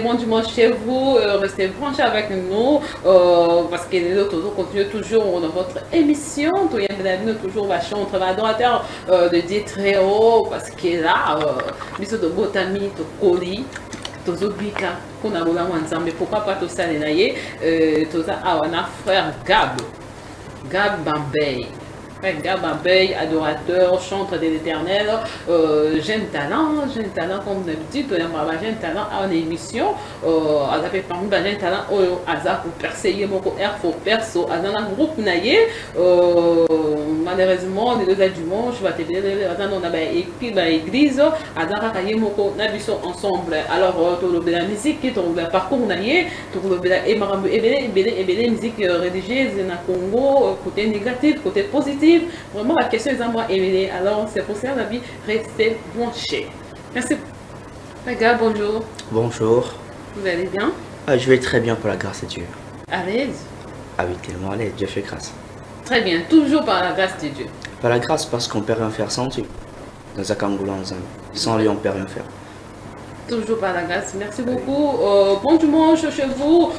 bon dimanche chez vous, restez branchés avec nous parce que nous toujours continuons toujours dans votre émission, nous toujours vachement entre adorateurs de Dieu très haut parce que là, nous sommes de botami, de colis. Tozobika qu'on a voulu ensemble, pourquoi pas tout ça les toza awana frère Gab Bambey. Frère Gab Bambey, adorateur, chanteur de l'Éternel, jeune talent comme d'habitude, jeune talent à une émission, à la parmi les jeunes talents, à la pour percer mon air pour perso, à dans un groupe naïe, malheureusement les deux dimanche, je vais te dire, on a écrit dans l'église, à dans la moko nabiso ensemble. Alors tout le la musique, tout le parcours naïe, tout le et musique religieuse dans Congo, côté négatif, côté positif. Vraiment, la question est à moi, Émilie. Alors, c'est pour ça la vie, restez branchés. Merci. Regarde, bonjour. Bonjour. Vous allez bien? Je vais très bien pour la grâce de Dieu. À l'aise? Ah oui, tellement à l'aise, Dieu fait grâce. Très bien, toujours par la grâce de Dieu. Par la grâce, parce qu'on ne peut rien faire sans Dieu. Dans un Kangoulou, sans lui, on ne peut rien faire. Toujours par la grâce, merci beaucoup. Bon dimanche chez vous.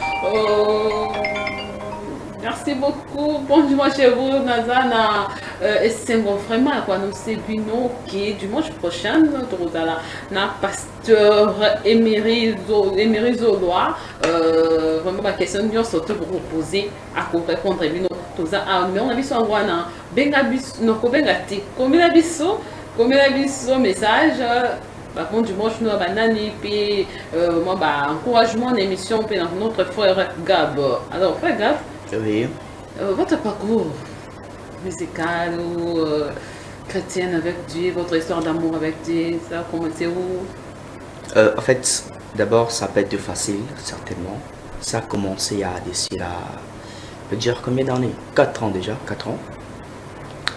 Merci beaucoup. Bon dimanche chez vous, Nazana. Et c'est vraiment quoi nous c'est Bino qui dimanche prochain nous allons na pasteur Emery Zoloa. Vraiment ma question nous surtout pour poser à répondre Bino tout ça. Mais on a vu son wana benga bis no ko benga ti. Combien la biso message. Bon dimanche nous banani puis moi encouragement d'émission puis notre frère Gab. Alors frère Gab. Oui. Votre parcours musical ou chrétien avec Dieu, votre histoire d'amour avec Dieu, ça a commencé où? En fait, d'abord, ça peut être facile, certainement. Ça a commencé à d'ici là, je peux dire combien d'années? 4 ans déjà, 4 ans.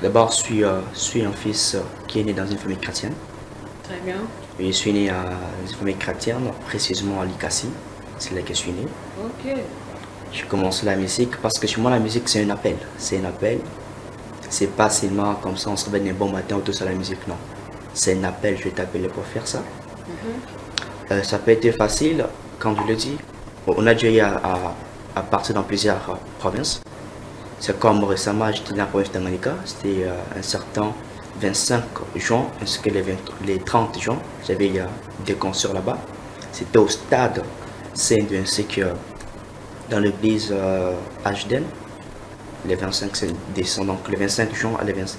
D'abord, je suis un fils qui est né dans une famille chrétienne. Très bien. Et je suis né dans une famille chrétienne, précisément à Likasi. C'est là que je suis né. Ok. Je commence la musique parce que chez moi la musique c'est un appel. C'est un appel. C'est pas seulement comme ça on se réveille un bon matin ou tout ça la musique, non. C'est un appel, je vais t'appeler pour faire ça. Ça peut être facile, quand je le dis. On a déjà eu à partir dans plusieurs provinces. C'est comme récemment j'étais dans la province d'Amanika. C'était un certain 25 juin ainsi que les 30 juin. J'avais des concerts là-bas. C'était au stade Saint ainsi que dans l'église Ashden, les 25 décembre, donc les 25 juin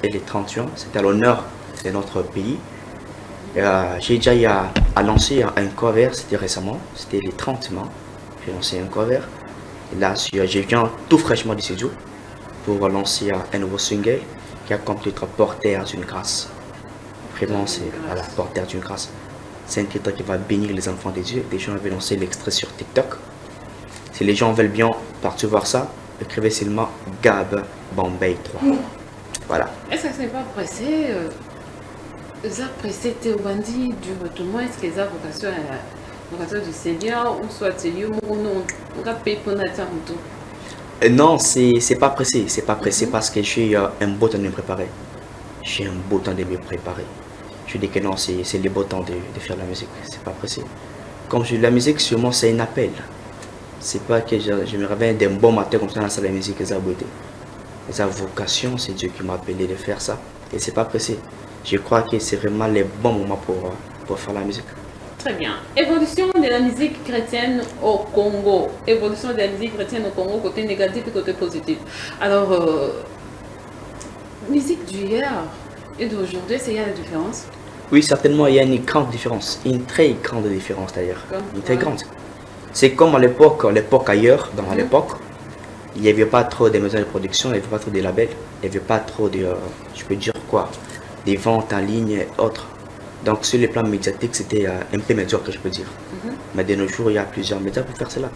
et les 30 juin, c'était à l'honneur de notre pays. J'ai déjà eu à lancer un cover, c'était récemment, c'était les 30 mai, j'ai lancé un cover. Et là, j'ai viens tout fraîchement du studio pour lancer un nouveau single qui a comme titre Porteur d'une grâce. Vraiment, c'est à la Porteur d'une grâce. C'est un titre qui va bénir les enfants de Dieu. Des gens avaient lancé l'extrait sur TikTok. Si les gens veulent bien partir voir ça, écrivez seulement Gab Bambey 3. Voilà. Est-ce que c'est pas pressé? Les pressé t'es au bandit du retournement? Est-ce que les vocation à la vocation du Seigneur ou soit c'est lieu ou non? On va payer pour notre temps. Non, c'est pas pressé. C'est pas pressé parce que j'ai un beau temps de me préparer. J'ai un beau temps de me préparer. Je dis que non, c'est le beau temps de faire la musique. C'est pas pressé. Comme je dis, la musique, sûrement, c'est un appel. C'est pas que je me réveille d'un bon matin comme ça dans la salle de musique et ça a beauté. Sa vocation, c'est Dieu qui m'a appelé de faire ça. Et c'est pas pressé. Je crois que c'est vraiment le bon moment pour faire la musique. Très bien. Évolution de la musique chrétienne au Congo. Évolution de la musique chrétienne au Congo, côté négatif et côté positif. Alors, musique d'hier et d'aujourd'hui, c'est y a la différence? Oui, certainement, il y a une grande différence. Une très grande différence d'ailleurs. Une très grande. C'est comme à l'époque ailleurs, dans l'époque, il n'y avait pas trop de maisons de production, il n'y avait pas trop de labels, il n'y avait pas trop de, je peux dire quoi, des ventes en ligne et autres. Donc sur les plans médiatiques, c'était un peu médiocre, je peux dire. Mais de nos jours, il y a plusieurs médias pour faire cela.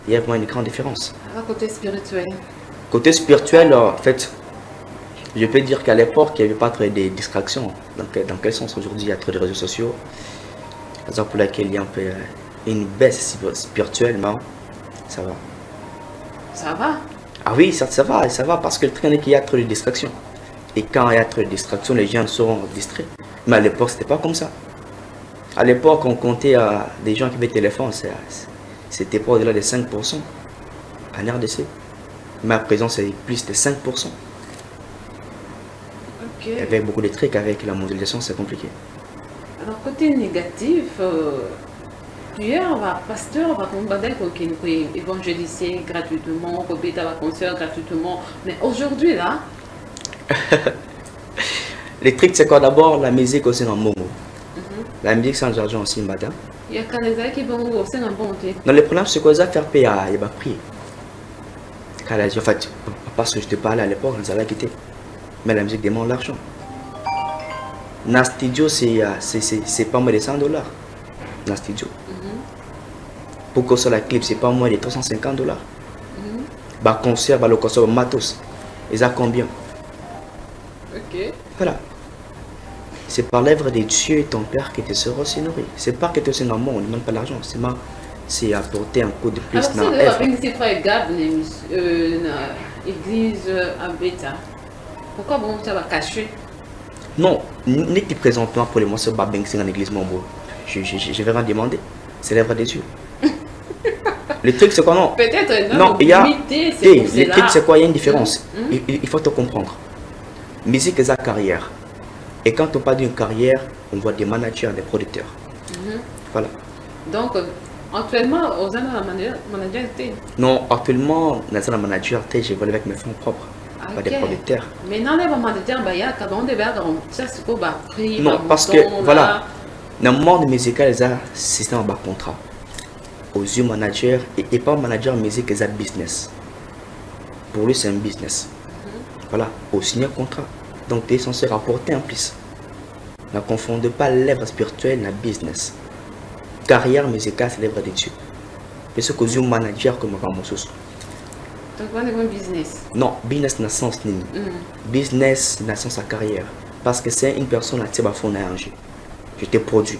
Il y a vraiment une grande différence. Côté spirituel. Côté spirituel, en fait, je peux dire qu'à l'époque, il n'y avait pas trop de distractions. Donc dans quel sens aujourd'hui, il y a trop de réseaux sociaux, raison pour laquelle il y a un peu une baisse spirituelle, mais ça va. Ça va? Ah oui, ça va, parce que le train est qu'il y a trop de distractions. Et quand il y a trop de distractions, les gens seront distraits. Mais à l'époque, c'était pas comme ça. À l'époque, on comptait des gens qui avaient téléphone, c'était pas au-delà de 5% en RDC. Mais à présent, c'est plus de 5%. Ok. Avec beaucoup de trucs, avec la mondialisation, c'est compliqué. Alors, côté négatif, hier, on va pasteur, on va combattre qui évangéliser gratuitement, qu'on va concert gratuitement. Mais aujourd'hui, là, Les trucs, c'est quoi d'abord la musique aussi dans Momo. La musique sans argent aussi, madame. il y a quand les gens qui vont aussi un bon thé. Non, le problème, c'est quoi ça faire payer à prix. En fait, parce que je te parlais à l'époque, nous allons quitter. Mais la musique demande l'argent. Dans le studio, c'est pas moins de $100. Dans le studio. Pour que soit la clip, c'est pas moins de $350. Bah, concert, bah, le concert, matos. Ils ont combien? Ok. Voilà. C'est par l'œuvre de Dieu et ton Père que tu seras aussi nourri. C'est pas que tu es un monde, on ne demande pas l'argent. C'est apporter un coup de plus Alors, dans si l'œuvre. vous avez frère Gab dans l'église à Beta, pourquoi bon, ça va cacher? Non, ni qui présentement pour les mois, c'est Babeng dans l'église Mambo. Je vais rien demander. C'est l'œuvre de Dieu. Le truc, c'est quoi, non? Peut-être Non, il y a. Le truc, c'est quoi? Il y a une différence. Mm-hmm. Il faut te comprendre. Musique est sa carrière. Et quand on parle d'une carrière, on voit des managers, des producteurs. Voilà. Donc, actuellement, aux années manager, Non, actuellement, dans un manager, je vais avec mes fonds propres, pas des producteurs. Mais dans les managers, il y a quand on devait ça c'est quoi, prix. Non, parce que, voilà, dans le monde musical, il y a un système de contrat. Aux yeux managers, et pas manager musique, il y a business. Pour lui, c'est un business. Voilà, au signer un contrat. Donc, tu es censé rapporter en plus. Ne confondez pas l'œuvre spirituelle et le business. Carrière musicale, c'est l'œuvre de Dieu. Mais ce que vous manager comme Ramosous. Donc, on est un business. Non, business n'a sens ni. Business n'a sens à carrière. Parce que c'est une personne à tirer à fond à Angers. Je te produis.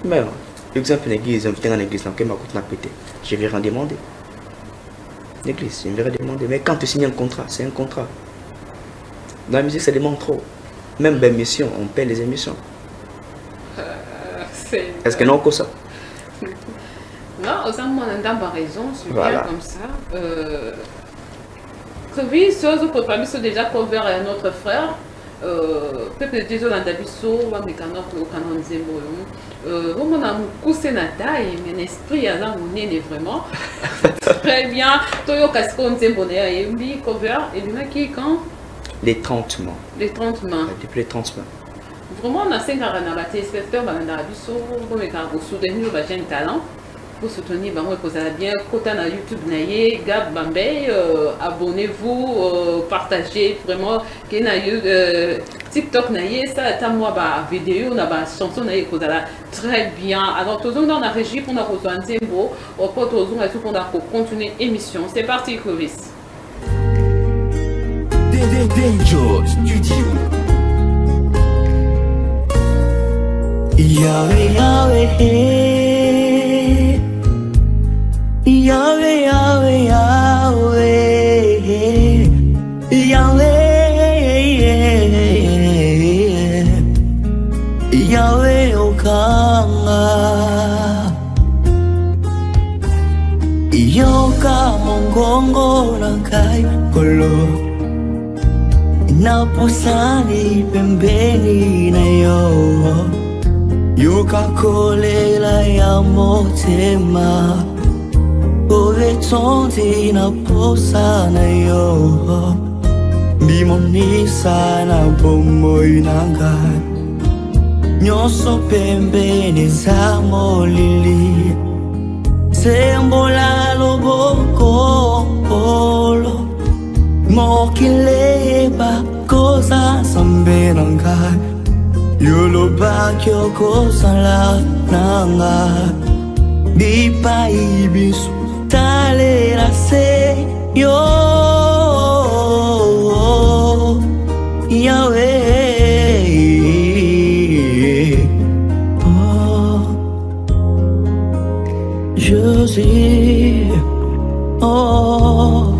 Mais, exemple, l'église, je dans l'église, donc, je vais rien demander. L'église, je vais rien demander. Mais quand tu signes un contrat, c'est un contrat. Dans la musique, ça demande trop. Même les émissions, on paie les émissions. Est-ce que non, que ça? Non, aux hommes, on a d'abord raison, c'est Voilà. bien comme ça. Oui, chose pour famille sont déjà couvert à notre frère. Peut-être déjà dans Dabiso, on va me canard au canon zéro. On a beaucoup sénatai, mais l'esprit a est vraiment très bien. Toyo Casco, on s'est bonné et lui couvert et lui qui quand Les 30 mois. les 30 mains. Depuis les 30 mois. Vraiment, on a 5 ans à battre, espectateur, on a Dabiso, on a soutenir le jeune talent. Pour soutenir, vous allez bien, côté na YouTube, Gab Bambay, abonnez-vous, partagez vraiment, qu'il y a TikTok, ça, t'as moi, vidéo, on a chanson, vous allez très bien. Alors, toujours dans la régie, pour nous rejoindre, au pot, toujours, et tout, pour nous continuer l'émission. C'est parti, Clovis. Danger Studio. Yahweh, Yahweh. Yahweh, Yahweh, Yahweh, Yahweh, Yahweh, Okanga, Yoka mongongo nakai kolo, napusani pembeni na yo, Yoka kolela ya motema. Ove tonti na posa na yo Bimonisa na bomoy nanga Nyoso pembeni za molili Sembola loboko polo Mokileba kosa sambe nanga Yolo bakyo kosa la nanga Bipa ibisu Talera se yo Yahweh oh Jésus oh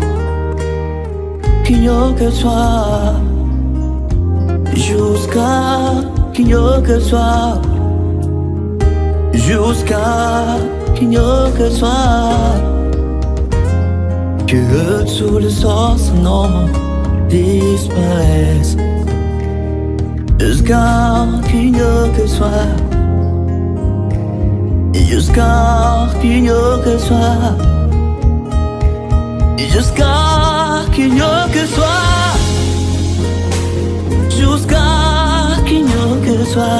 qu'il n'y a que toi jusqu'à qu'il n'y a que toi jusqu'à qu'il n'y ait que toi, que tous les autres noms disparaissent, jusqu'à qu'il n'y ait que toi, jusqu'à qu'il n'y ait que toi, jusqu'à qu'il n'y ait que toi, jusqu'à qu'il n'y ait que toi,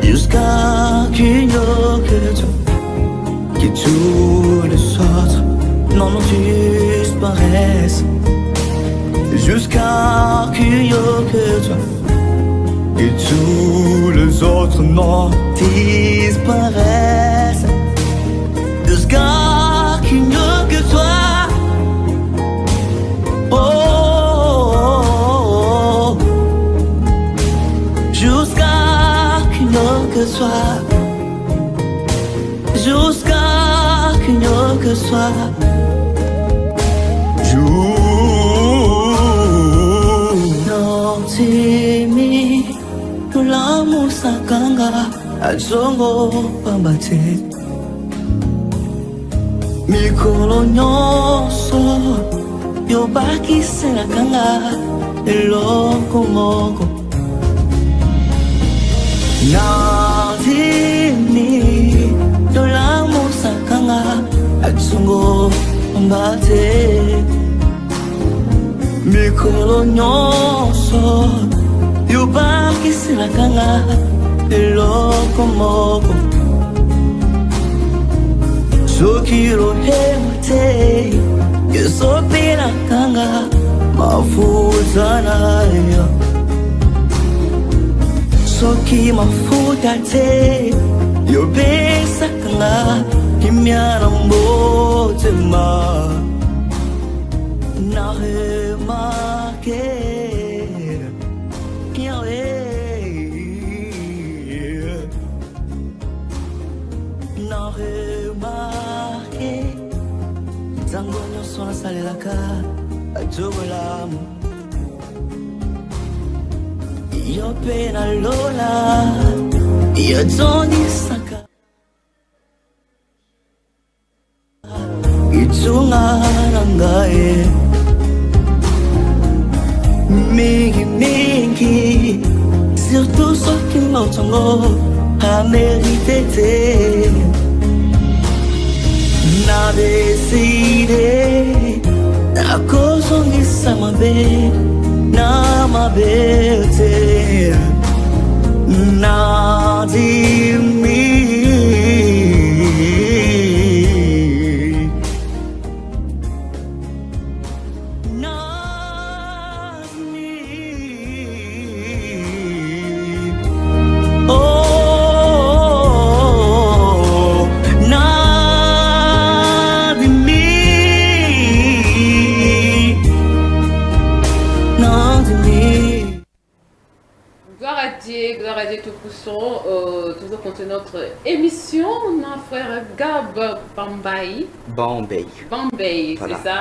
jusqu'à qu'il n'y ait que toi, que tous les autres non disparaissent, jusqu'à qu'il n'y ait que toi, que tous les autres non disparaissent, jusqu'à qu'il n'y ait que toi. Oh, oh, oh, oh. Jusqu'à qu'il n'y ait que toi, jusqu'à qu'il n'y ait que toi. Non, timi, tout l'amour sakanga, azongo pambate. Mikolo nyonso, yobaki senakanga, eloko moko. Nandini, tout l'amour sakanga, azongo pambate. Mikolo nyonso, yobaki senakanga, eloko moko. Soki rohema te, yesopira kanga, mafuta nayo. Soki mafuta te, yobesa kanga, kimyana mbotema. Na remarqué, na remarqué, zango nyonso nasalelaka atobolamu, yo mpe nalola yozonisaka itunga na ngai mingi mingi, surtout soki motongo amérité te. Na décidé nakozongisa mabe na mabe te. Nadimi Gloire à Dieu tout puissant, toujours continuer notre émission, notre frère Gab Bambay. Bombay. Bambay, Voilà. c'est ça.